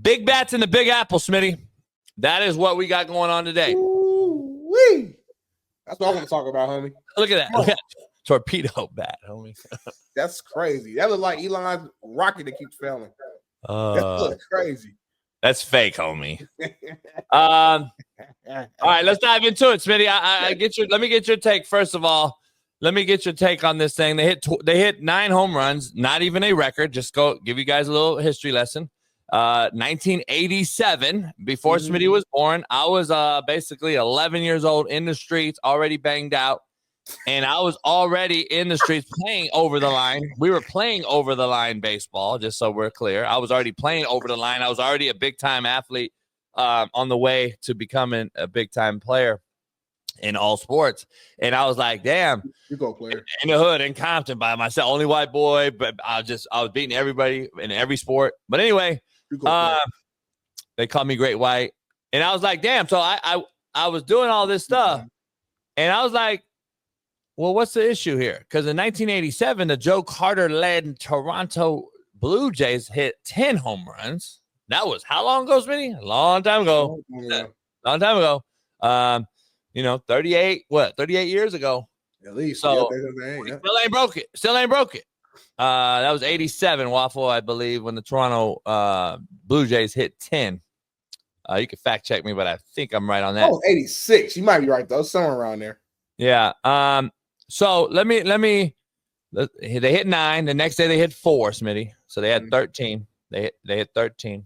Big bats in the Big Apple, Smitty. That is what we got going on today. Ooh-wee. That's what I want to talk about, homie. Look at that. Look at that. Torpedo bat, homie. That's crazy. That looks like Elon's rocket that keeps failing. That looks crazy. That's fake, homie. All right, let's dive into it, Smitty. Let me get your take. First of all, let me get your take on this thing. They hit 9 home runs, not even a record. Just go give you guys a little history lesson. 1987, before Smitty was born, I was basically 11 years old in the streets, already banged out. And I was already in the streets playing over the line. We were playing over the line baseball, just so we're clear. I was already playing over the line. I was already a big-time athlete on the way to becoming a big-time player in all sports. And I was like, damn. You go player. In the hood in Compton by myself, only white boy, but I was beating everybody in every sport. But anyway, they called me Great White. And I was like, damn. So I was doing all this stuff. And I was like, well, what's the issue here? Because in 1987, the Joe Carter-led Toronto Blue Jays hit 10 home runs. That was how long ago, Smitty? A long time ago. Long time ago. 38 years ago. At least. So still ain't broke it. That was 87, Waffle, I believe, when the Toronto Blue Jays hit 10. You can fact check me, but I think I'm right on that. Oh, 86. You might be right, though. Somewhere around there. Yeah. So they hit 9. The next day they hit 4, Smitty. So they had 13. They hit 13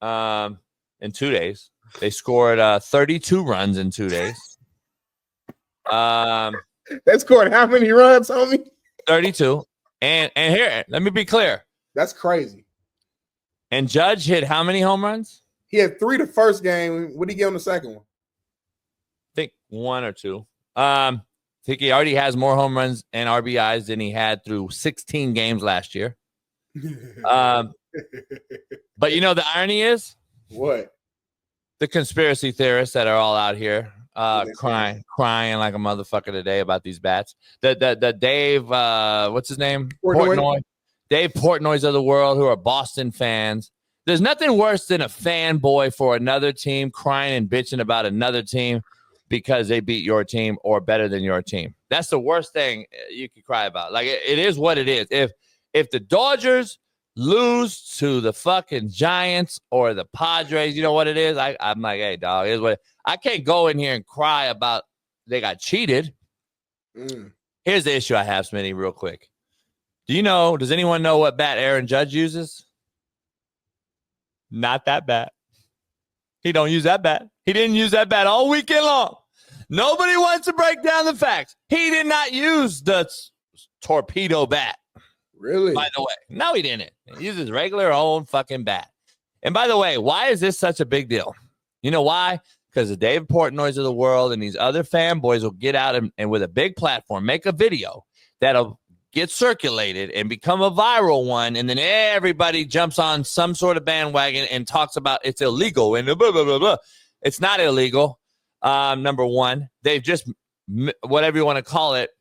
in 2 days. They scored 32 runs in 2 days. They scored how many runs, homie? 32. And here, let me be clear. That's crazy. And Judge hit how many home runs? He had 3 the first game. What did he get on the second one? I think 1 or 2. I think he already has more home runs and RBIs than he had through 16 games last year. But you know the irony is? What? The conspiracy theorists that are all out here crying like a motherfucker today about these bats. The Dave, what's his name? Portnoy. Dave Portnoys of the world, who are Boston fans. There's nothing worse than a fanboy for another team crying and bitching about another team because they beat your team or better than your team. That's the worst thing you could cry about. Like, it is what it is. If the Dodgers lose to the fucking Giants or the Padres, you know what it is? I'm like, hey, dog, here's what I can't go in here and cry about they got cheated. Here's the issue I have, Smitty, real quick. Does anyone know what bat Aaron Judge uses? Not that bat. He don't use that bat. He didn't use that bat all weekend long. Nobody wants to break down the facts. He did not use the torpedo bat. Really? By the way, no, he didn't. He used his regular old fucking bat. And by the way, why is this such a big deal? You know why? Because the Dave Portnoys of the world and these other fanboys will get out and with a big platform, make a video that'll get circulated and become a viral one. And then everybody jumps on some sort of bandwagon and talks about it's illegal and blah, blah, blah, blah. It's not illegal. Number one, they've just, whatever you want to call it,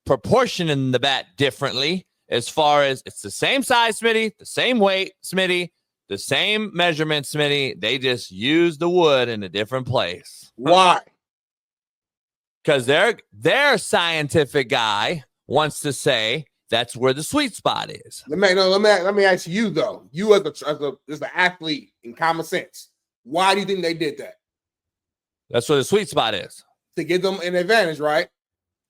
proportioning the bat differently. As far as it's the same size, Smitty, the same weight, Smitty, the same measurement, Smitty. They just use the wood in a different place. Why? Because their scientific guy wants to say that's where the sweet spot is. Let me ask you though. You as an athlete in common sense, why do you think they did that? That's where the sweet spot is. To give them an advantage, right?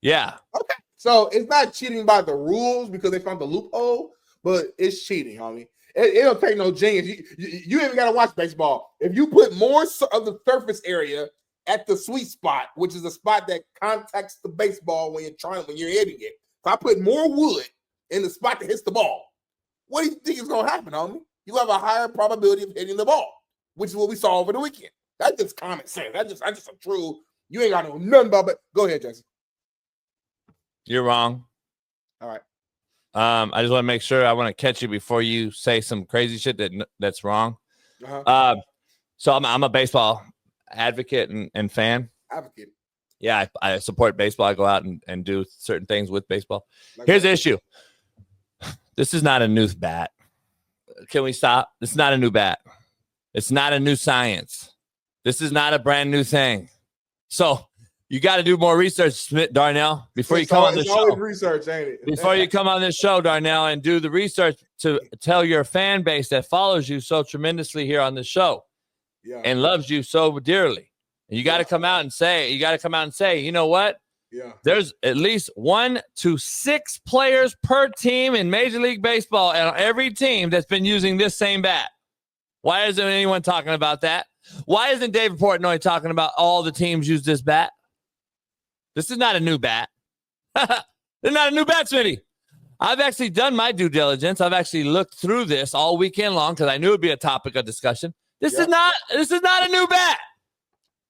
Yeah. Okay. So it's not cheating by the rules because they found the loophole, but it's cheating, homie. It don't take no genius. You even got to watch baseball. If you put more of the surface area at the sweet spot, which is a spot that contacts the baseball when you're hitting it. If I put more wood in the spot that hits the ball, what do you think is going to happen, homie? You'll have a higher probability of hitting the ball, which is what we saw over the weekend. That's just common sense. That's just a true. You ain't got to know nothing about it. Go ahead, Jesse. You're wrong. All right. I just want to make sure I want to catch you before you say some crazy shit that's wrong. Uh-huh. So I'm a baseball advocate and fan. Advocate. Yeah, I support baseball. I go out and do certain things with baseball. Here's the issue. This is not a new bat. Can we stop? This is not a new bat. It's not a new science. This is not a brand new thing. So you got to do more research, Darnell, before you come on the show. It's always research, ain't it? Before you come on this show, Darnell, and do the research to tell your fan base that follows you so tremendously here on the show and loves you so dearly. And you got to come out and say, you know what? Yeah. There's at least 1 to 6 players per team in Major League Baseball and every team that's been using this same bat. Why isn't anyone talking about that? Why isn't David Portnoy talking about all the teams use this bat? This is not a new bat. They're not a new bat, Smitty. I've actually done my due diligence. I've actually looked through this all weekend long because I knew it would be a topic of discussion. This is not a new bat.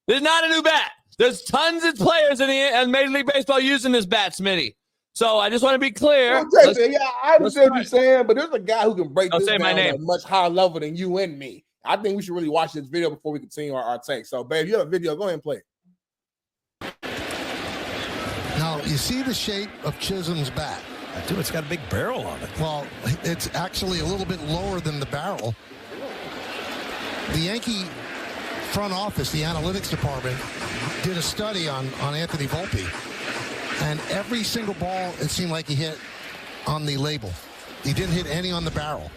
There's not a new bat. There's tons of players in Major League Baseball using this bat, Smitty. So I just want to be clear. I understand what you're saying, but there's a guy who can break this down my name. at a much higher level than you and me. I think we should really watch this video before we continue our take. So, babe, you have a video. Go ahead and play it. Now, you see the shape of Chisholm's bat. Dude, it's got a big barrel on it. Well, it's actually a little bit lower than the barrel. The Yankee front office, the analytics department, did a study on Anthony Volpe. And every single ball, it seemed like he hit on the label. He didn't hit any on the barrel.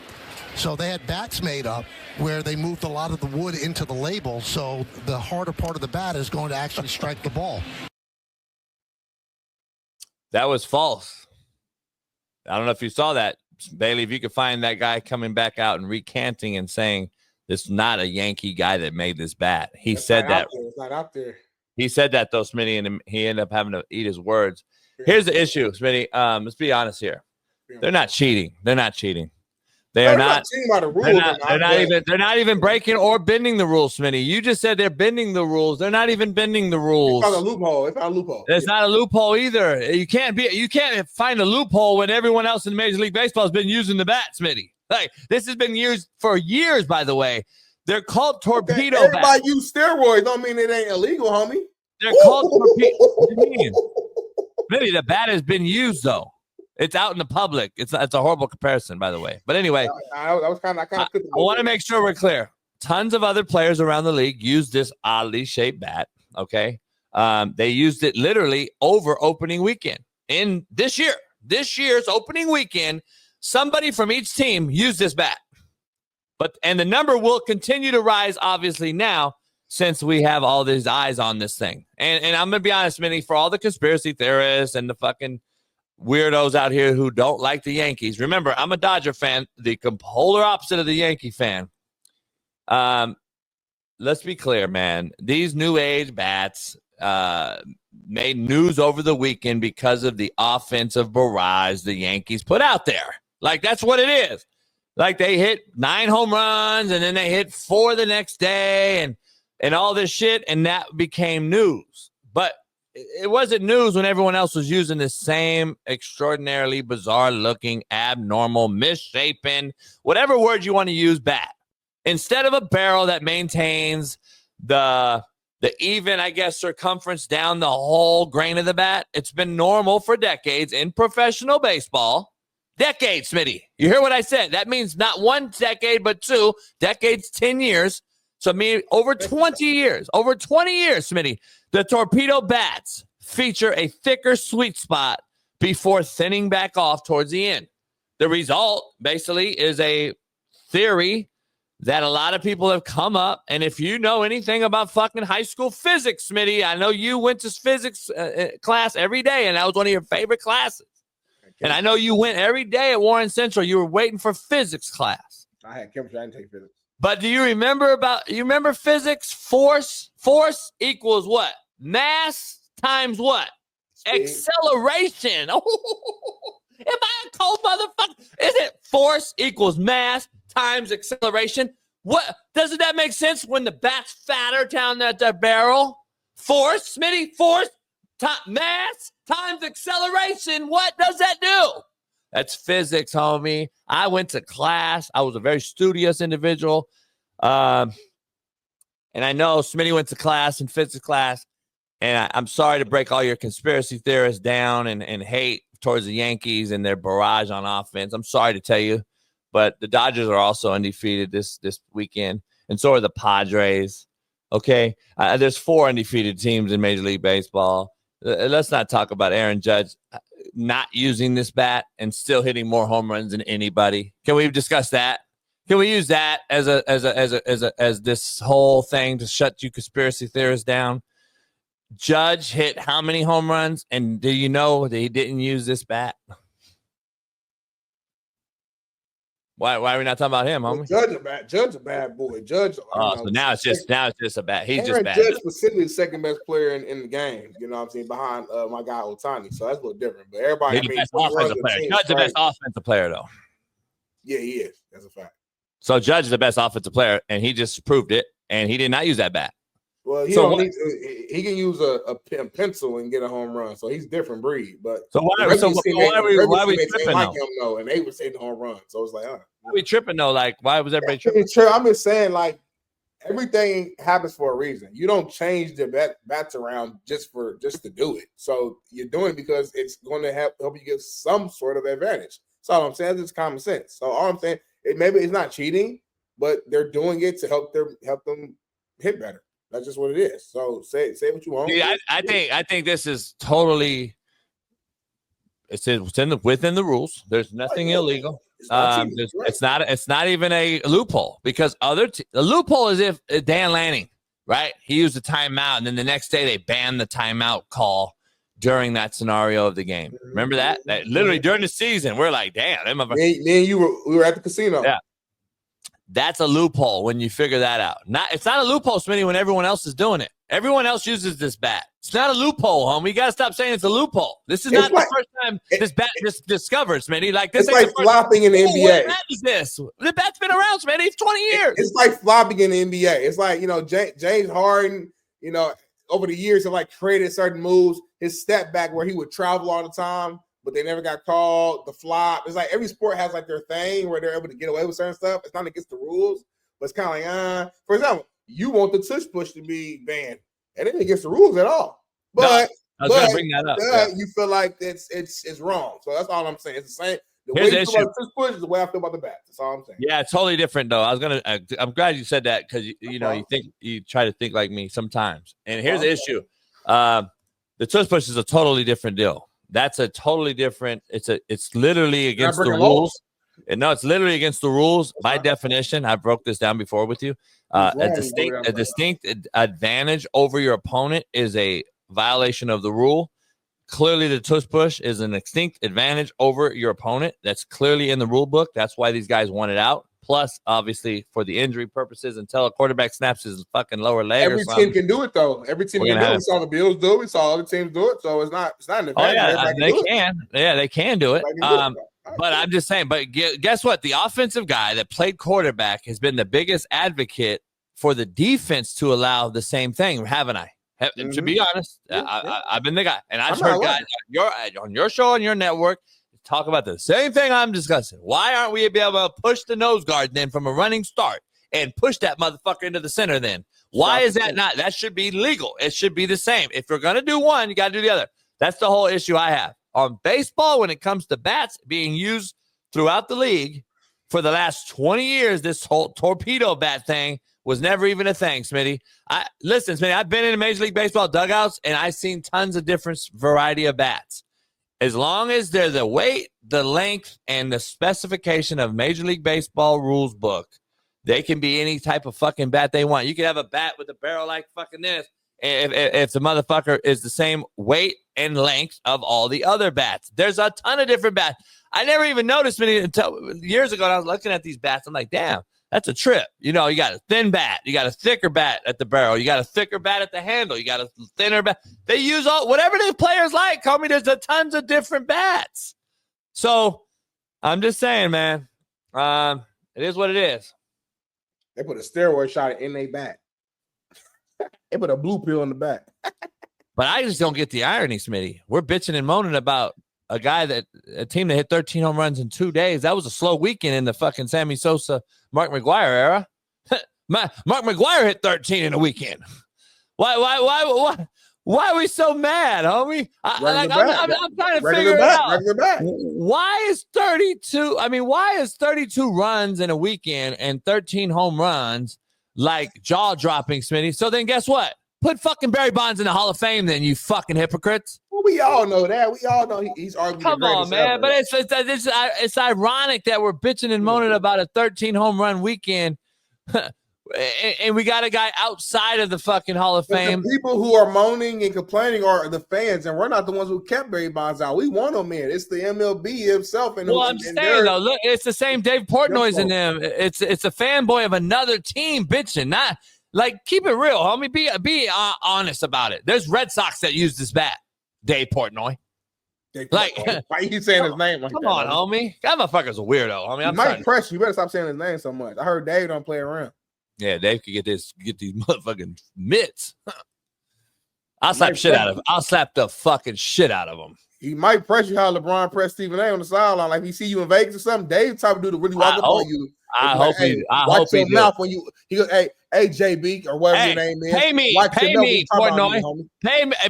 So they had bats made up where they moved a lot of the wood into the label, so the harder part of the bat is going to actually strike the ball. That was false. I don't know if you saw that, Bailey. If you could find that guy coming back out and recanting and saying this is not a Yankee guy that made this bat. He said that. It's not out there. He said that though, Smitty, and he ended up having to eat his words. Here's the issue, Smitty. Let's be honest here. They're not cheating. They're not cheating. They're not cheating by the rules. They're not even breaking or bending the rules, Smitty. You just said they're bending the rules. They're not even bending the rules. It's not a loophole. It's not a loophole. It's not a loophole either. You can't find a loophole when everyone else in Major League Baseball has been using the bat, Smitty. Like, this has been used for years, by the way. They're called torpedo bats. Everybody use steroids. Don't mean it ain't illegal, homie. They're called torpedo. What do you mean? Smitty, the bat has been used, though. It's out in the public. It's a horrible comparison, by the way. But anyway, I want to make sure we're clear. Tons of other players around the league use this oddly shaped bat. Okay, they used it literally over opening weekend in this year's opening weekend. Somebody from each team used this bat, and the number will continue to rise, obviously now, since we have all these eyes on this thing. And I'm gonna be honest, Minnie, for all the conspiracy theorists and the fucking weirdos out here who don't like the Yankees. Remember, I'm a Dodger fan, the polar opposite of the Yankee fan. Let's be clear, man. These new age bats made news over the weekend because of the offensive barrage the Yankees put out there. Like, that's what it is. Like, they hit 9 home runs and then they hit 4 the next day and all this shit, and that became news. But it wasn't news when everyone else was using the same extraordinarily bizarre-looking, abnormal, misshapen, whatever word you want to use, bat. Instead of a barrel that maintains the even, I guess, circumference down the whole grain of the bat, it's been normal for decades in professional baseball. Decades, Smitty. You hear what I said? That means not 1 decade, but 2 decades, 10 years. So, over 20 years, Smitty, the torpedo bats feature a thicker sweet spot before thinning back off towards the end. The result, basically, is a theory that a lot of people have come up. And if you know anything about fucking high school physics, Smitty, I know you went to physics class every day, and that was one of your favorite classes. And I know you went every day at Warren Central. You were waiting for physics class. I had chemistry. I didn't take physics. But do you remember physics? Force equals what? Mass times what? Speed. Acceleration. Oh, am I a cold motherfucker? Is it force equals mass times acceleration? What doesn't that make sense when the bat's fatter down that barrel? Force, Smitty, mass times acceleration. What does that do? That's physics, homie. I went to class. I was a very studious individual. And I know Smitty went to class in physics class. And I'm sorry to break all your conspiracy theorists down and hate towards the Yankees and their barrage on offense. I'm sorry to tell you. But the Dodgers are also undefeated this weekend. and so are the Padres. Okay, there's 4 undefeated teams in Major League Baseball. Let's not talk about Aaron Judge not using this bat and still hitting more home runs than anybody. Can we discuss that? Can we use that as this whole thing to shut you conspiracy theorists down? Judge hit how many home runs, and do you know that he didn't use this bat? Why are we not talking about him, homie? Judge a bad boy. Judge. So now it's just a bad. He's just bad. Judge specifically the second best player in the game. You know what I'm saying? Behind my guy Ohtani. So that's a little different. But everybody, He's the best offensive player. Judge the best offensive player, though. Yeah, he is. That's a fact. So Judge is the best offensive player, and he just proved it. And he did not use that bat. Well, he can use a pencil and get a home run. So he's a different breed. But so why are we tripping like him though? And they were saying the home run. So it's like, why are we tripping though? Like, why was everybody tripping? I'm just saying, like, everything happens for a reason. You don't change the bats around just to do it. So you're doing it because it's going to help you get some sort of advantage. That's all I'm saying. It's common sense. So all I'm saying, maybe it's not cheating, but they're doing it to help them hit better. That's just what it is. So say what you want. Yeah, I think this is totally. It's within the rules. There's nothing illegal. It's not even a loophole because the loophole is if Dan Lanning, right? He used a timeout, and then the next day they banned the timeout call during that scenario of the game. Remember that? That literally during the season, we're like, damn. We were at the casino. Yeah. That's a loophole when you figure that out. It's not a loophole, Smitty, when everyone else is doing it. Everyone else uses this bat. It's not a loophole, homie. You got to stop saying it's a loophole. This is not the first time this bat just discovered, Smitty. Like this, it's like flopping in the NBA. What bat is this? The bat's been around, Smitty. It's 20 years. It's like flopping in the NBA. It's like, James Harden, over the years have like created certain moves. His step back where he would travel all the time, but they never got called. The flop. It's like every sport has like their thing where they're able to get away with certain stuff. It's not against the rules, but it's kind of like, for example, you want the tush push to be banned, and it ain't against the rules at all. But I was gonna bring that up. You feel like it's wrong. So that's all I'm saying. It's the same. The way you feel about the tush push is the way I feel about the bat. That's all I'm saying. Yeah, it's totally different though. I'm glad you said that because you try to think like me sometimes. And here's the issue. The tush push is a totally different deal. That's a totally different. It's literally against the rules. No, it's literally against the rules by definition. I broke this down before with you. A distinct advantage over your opponent is a violation of the rule. Clearly, the tush push is an distinct advantage over your opponent. That's clearly in the rule book. That's why these guys want it out. Plus, obviously, for the injury purposes, until a quarterback snaps his fucking lower leg. Every team can do it, though. Every team can do it. We saw the Bills do it. We saw other teams do it. So it's not an advantage. Oh, yeah, they can. Yeah, they can do it. But I'm just saying. But guess what? The offensive guy that played quarterback has been the biggest advocate for the defense to allow the same thing, haven't I? To be honest, I've been the guy. And I've heard guys on your show, on your network, talk about the same thing I'm discussing. Why aren't we able to push the nose guard then from a running start and push that motherfucker into the center then? Why is that not? That should be legal. It should be the same. If you're going to do one, you got to do the other. That's the whole issue I have. On baseball, when it comes to bats being used throughout the league for the last 20 years, this whole torpedo bat thing was never even a thing, Smitty. Listen, Smitty, I've been in Major League Baseball dugouts, and I've seen tons of different variety of bats. As long as they're the weight, the length, and the specification of Major League Baseball rules book, they can be any type of fucking bat they want. You can have a bat with a barrel like fucking this if the motherfucker is the same weight and length of all the other bats. There's a ton of different bats. I never even noticed many until years ago. I was looking at these bats. I'm like, damn, that's a trip. You got a thin bat. You got a thicker bat at the barrel. You got a thicker bat at the handle. You got a thinner bat. They use whatever the players like. Call me, there's a tons of different bats. So I'm just saying, man, it is what it is. They put a steroid shot in their bat. They put a blue pill in the back. But I just don't get the irony, Smitty. We're bitching and moaning about a team that hit 13 home runs in 2 days. That was a slow weekend in the fucking Sammy Sosa, Mark McGwire era. Mark McGwire hit 13 in a weekend. Why are we so mad, homie? I'm trying to figure it out. Why is 32 runs in a weekend and 13 home runs like jaw dropping, Smitty. So then guess what? Put fucking Barry Bonds in the Hall of Fame, then, you fucking hypocrites. Well, we all know that. We all know he's arguably Come on, man. But it's ironic that we're bitching and moaning about a 13 home run weekend. And we got a guy outside of the fucking Hall of Fame. The people who are moaning and complaining are the fans, and we're not the ones who kept Barry Bonds out. We want him in. It's the MLB himself. And well, I'm saying though, look, it's the same Dave Portnoy's in them. It's a fanboy of another team bitching. Not like, keep it real, homie. Be honest about it. There's Red Sox that use this bat. Dave Portnoy. Like, why are you saying his name like come that? On, homie. That motherfucker's a weirdo. I mean, he might press you. You better stop saying his name so much. I heard Dave don't play around. Yeah, Dave could get these motherfucking mitts. I'll slap shit out of him. I'll slap the fucking shit out of him. He might press you how LeBron pressed Stephen A on the sideline. Like, he see you in Vegas or something, Dave type of dude to really walk up on you. I hope he watch your mouth when you goes, hey JB or whatever your name is. Pay me, Portnoy.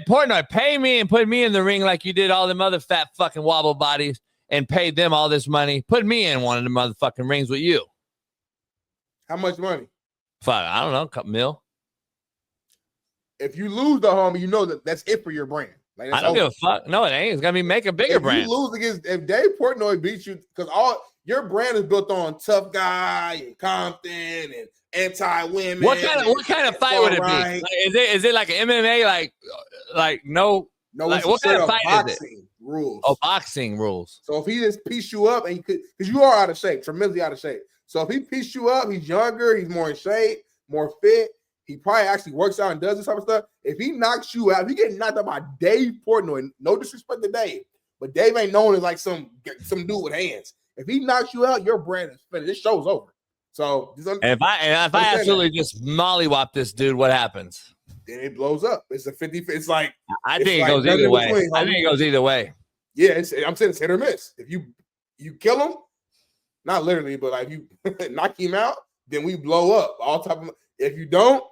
Portnoy, pay me and put me in the ring like you did all them other fat fucking wobble bodies and paid them all this money. Put me in one of the motherfucking rings with you. How much money? Fuck, I don't know, a couple mil. If you lose the homie, you know that's it for your brand. Like, I don't give a fuck. No, it ain't. It's gonna be make a bigger brand. If you lose against, if Dave Portnoy beats you, because all your brand is built on tough guy and Compton and anti-women. What kind of fight would it be? Like, is it like an MMA? Like no. Like, what kind of fight is it? Rules. Oh, boxing rules. So if he just pieced you up and you could, because you are out of shape, tremendously out of shape. So if he pieced you up, he's younger, he's more in shape, more fit. He probably actually works out and does this type of stuff. If he knocks you out, if you get knocked out by Dave Portnoy, no disrespect to Dave, but Dave ain't known as like some dude with hands. If he knocks you out, your brand is finished. This show's over. So if I absolutely just mollywop this dude, what happens? Then it blows up. It's a 50. It's like I think it goes either way. I think it goes either way. Yeah, I'm saying it's hit or miss. If you kill him, not literally, but like you knock him out, then we blow up. All type of. If you don't,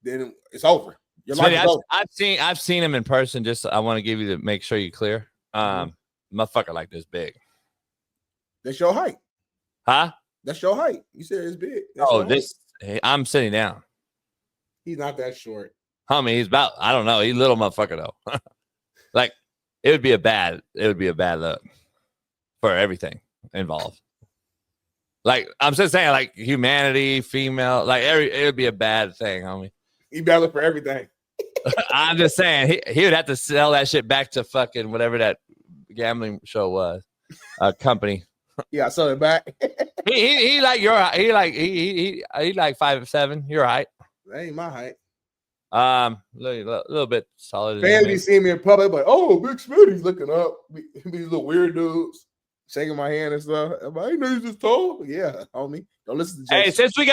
then it's over. Your life is over. I've seen him in person. Just I want to give you to make sure you clear. Motherfucker like this big. That's your height. Huh? That's your height. You said it's big. I'm sitting down. He's not that short. Homie, he's about, I don't know. He's a little motherfucker though. Like it would be a bad look for everything involved. Like I'm just saying, like humanity, female, like it would be a bad thing, homie. He bad look for everything. I'm just saying he would have to sell that shit back to fucking whatever that gambling show was, company. Yeah, I saw it back. he like your height. He like 5'7". Your height. That ain't my height. Little bit solid. Fans be seeing me in public, but Big Smitty's looking up. These little weird dudes shaking my hand and stuff. I know he's just tall. Yeah, homie. Don't listen to Jason. Hey, since we got